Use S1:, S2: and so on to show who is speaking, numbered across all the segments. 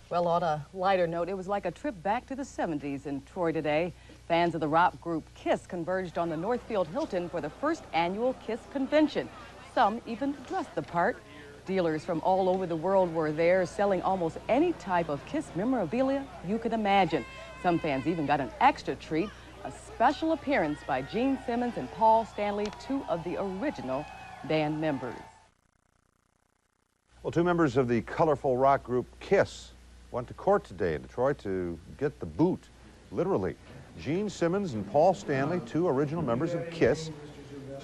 S1: Well, on a lighter note, it was like a trip back to the 70s in Troy today. Fans of the rock group KISS converged on the Northfield Hilton for the first annual KISS convention. Some even dressed the part. Dealers from all over the world were there selling almost any type of KISS memorabilia you could imagine. Some fans even got an extra treat, a special appearance by Gene Simmons and Paul Stanley, two of the original band members.
S2: Well, two members of the colorful rock group KISS went to court today in Detroit to get the boot, literally. Gene Simmons and Paul Stanley, two original members of KISS.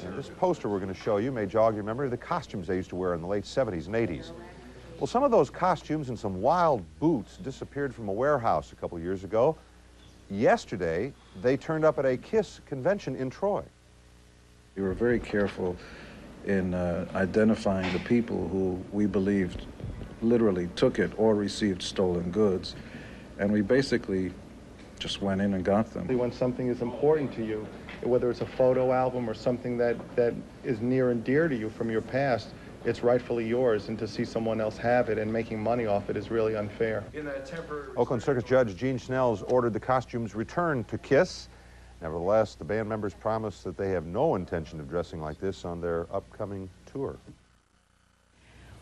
S2: And this poster we're going to show you may jog your memory of the costumes they used to wear in the late 70s and 80s. Well, some of those costumes and some wild boots disappeared from a warehouse a couple years ago. Yesterday, they turned up at a KISS convention in Troy.
S3: We were very careful in identifying the people who we believed literally took it or received stolen goods, and we basically just went in and got them.
S4: When something is important to you, whether it's a photo album or something that is near and dear to you from your past, it's rightfully yours, and to see someone else have it and making money off it is really unfair.
S2: Oakland Circus Judge Gene Snells ordered the costumes returned to KISS. Nevertheless, the band members promised that they have no intention of dressing like this on their upcoming tour.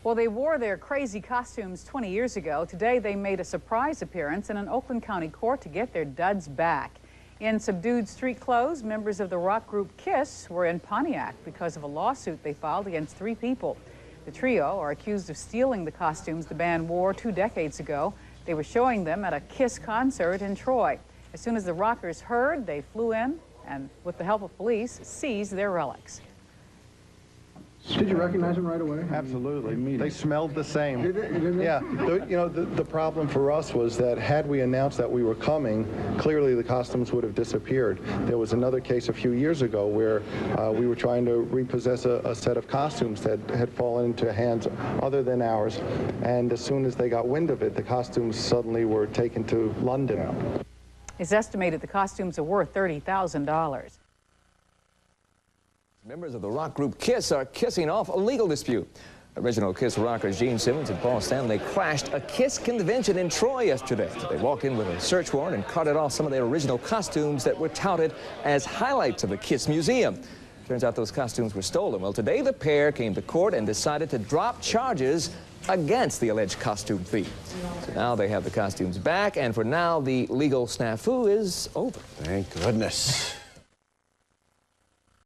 S5: Well, they wore their crazy costumes 20 years ago. Today, they made a surprise appearance in an Oakland County court to get their duds back. In subdued street clothes, members of the rock group KISS were in Pontiac because of a lawsuit they filed against 3 people. The trio are accused of stealing the costumes the band wore 2 decades ago. They were showing them at a KISS concert in Troy. As soon as the rockers heard, they flew in and, with the help of police, seized their relics.
S6: Did you recognize them right away?
S4: Absolutely. They smelled the same.
S6: Did they?
S4: Yeah. The problem for us was that had we announced that we were coming, clearly the costumes would have disappeared. There was another case a few years ago where we were trying to repossess a set of costumes that had fallen into hands other than ours. And as soon as they got wind of it, the costumes suddenly were taken to London.
S5: It's estimated the costumes are worth $30,000.
S7: Members of the rock group KISS are kissing off a legal dispute. Original KISS rockers Gene Simmons and Paul Stanley crashed a KISS convention in Troy yesterday. They walked in with a search warrant and carted off some of their original costumes that were touted as highlights of the KISS museum. Turns out those costumes were stolen. Well, today the pair came to court and decided to drop charges against the alleged costume thief. So now they have the costumes back, and for now the legal snafu is over.
S8: Thank goodness.